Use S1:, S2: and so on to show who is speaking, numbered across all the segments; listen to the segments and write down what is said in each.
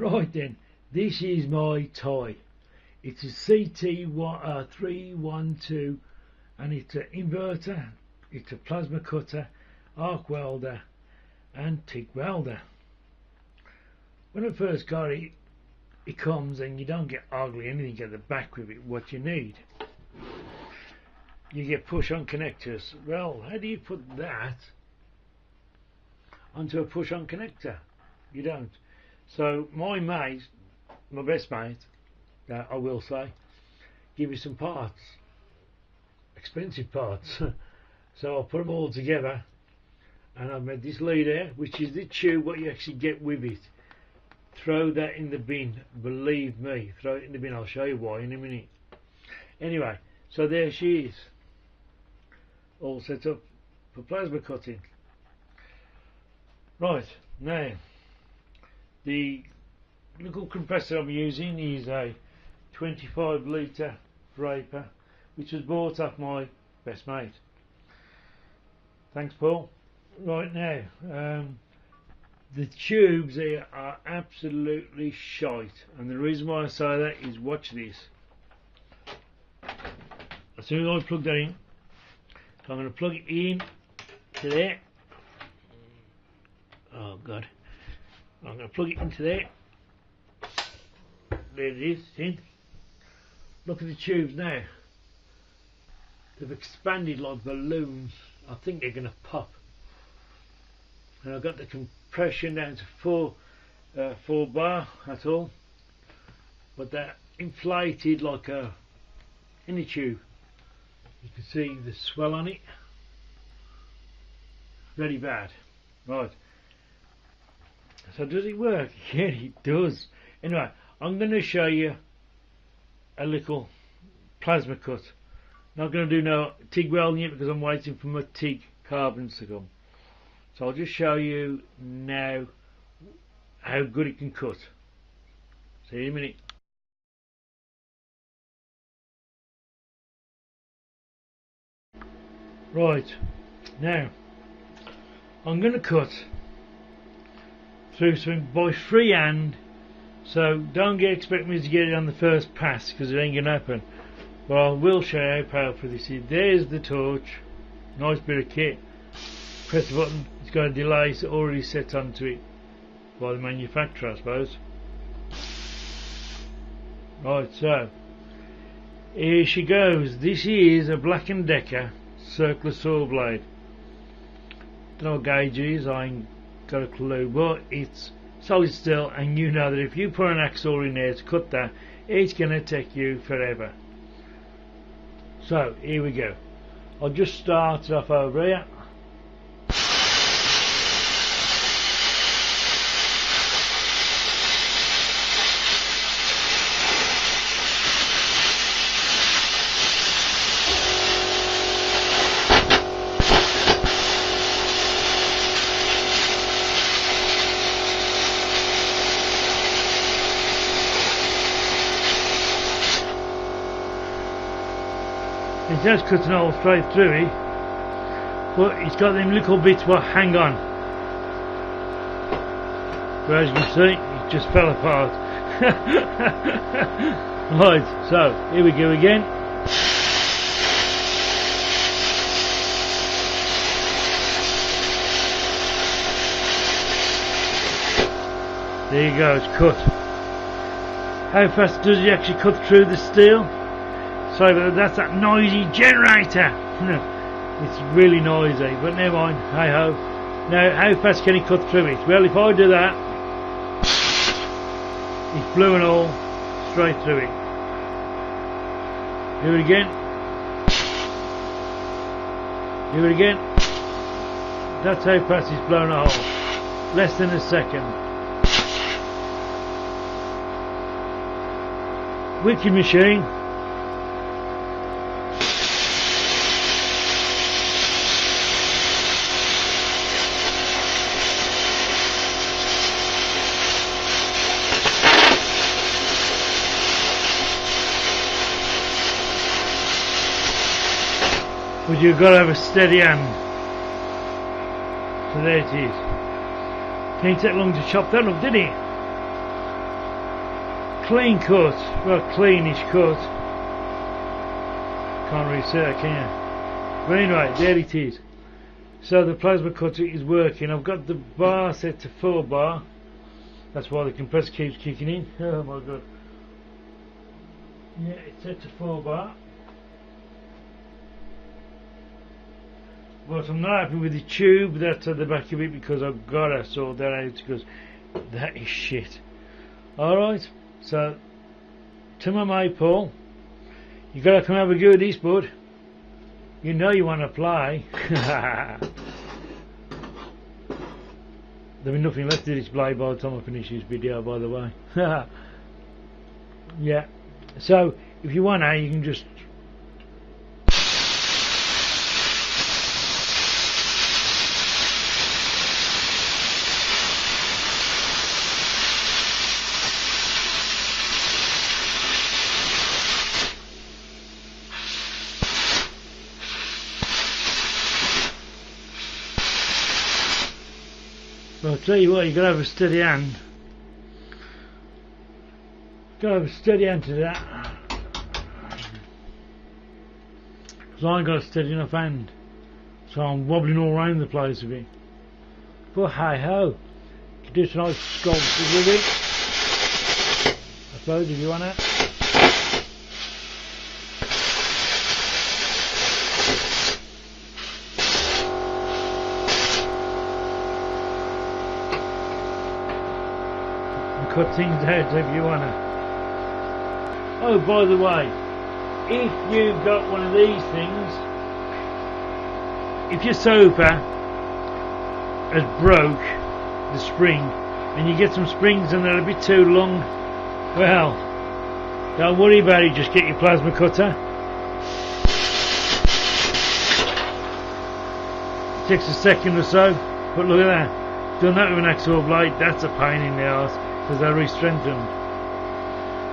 S1: Right then, this is my tie. It's a CT312 and it's an inverter, it's a plasma cutter, arc welder and TIG welder. When I first got it, it comes and you don't get hardly anything at the back with it. What you need, you get push on connectors. Well, how do you put that onto a push on connector? You don't. So my mate, my best mate, I will say, give me some parts, expensive parts. So I put them all together and I've made this leader, which is the tube what you actually get with it. Throw that in the bin, believe me, throw it in the bin. I'll show you why in a minute. Anyway, so there she is, all set up for plasma cutting. Right, now the little compressor I'm using is a 25 litre Draper, which was bought off my best mate. Thanks, Paul. Right now, the tubes here are absolutely shite, and the reason why I say that is, watch this. As soon as I plug that in, so I'm going to plug it in to there. Oh God, I'm going to plug it into there. There it is, in. Look at the tubes now. They've expanded like balloons. I think they're going to pop. And I've got the compression down to 4 bar at all, but they're inflated like a any tube. You can see the swell on it. Very bad. Right. So does it work? Yeah, it does. Anyway, I'm going to show you a little plasma cut. Not going to do no TIG welding yet because I'm waiting for my TIG carbons to come. So I'll just show you now how good it can cut. See you in a minute. Right, now I'm going to cut through something by freehand, so don't expect me to get it on the first pass because it ain't going to happen. But I will show you how powerful this is. There's the torch, nice bit of kit. Press the button, it's got a delay already set onto it by the manufacturer, I suppose. Right, so here she goes. This is a Black & Decker circular saw blade. Don't know what gauge it is, I ain't got a clue, but it's solid steel, and you know that if you put an axle in there to cut that, it's going to take you forever. So here we go. I'll just start it off over here. It does cut an hole straight through it, but it's got them little bits what hang on. But as you can see, it just fell apart. Right, so here we go again. There you go, it's cut. How fast does it actually cut through the steel? Sorry, but that's that noisy generator. It's really noisy, but never mind. Hey ho. Now, how fast can it cut through it? Well, if I do that, it's blew and all straight through it. Do it again. Do it again. That's how fast it's blown a hole. Less than a second. Wicked machine. But you've got to have a steady hand. So there it is. Can't take long to chop that up, did it? clean cut, well, cleanish cut. Can't really say that, can you? But anyway, there it is. So the plasma cutter is working. I've got the bar set to 4 bar. That's why the compressor keeps kicking in. Oh my god. Yeah, it's set to 4 bar. But I'm not happy with the tube that's at the back of it, because I've got to sort that out, because that is shit. Alright, so to my mate Paul, you got to come have a go at this, bud. You know you want to play. There'll be nothing left of this blade by the time I finish this video, by the way. Yeah, so if you want to, you can just I'll tell you what, you've got to have a steady hand. Got to have a steady hand to that. Because I ain't got a steady enough hand. So I'm wobbling all around the place with it. But hey ho, you can do some nice sculpting with it, I suppose, if you want it. Cut things out if you wanna. Oh, by the way, if you've got one of these things, if your sofa has broke the spring and you get some springs and they're a bit too long, well, don't worry about it, just get your plasma cutter. It takes a second or so, but look at that, done that with an axle blade. That's a pain in the arse, because they're re-strengthened.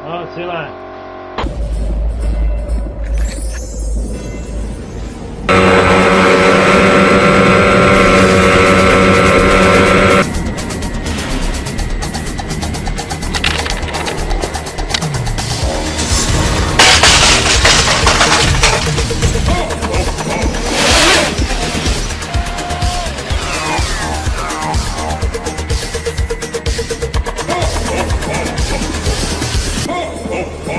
S1: Alright, see you later.
S2: Oh,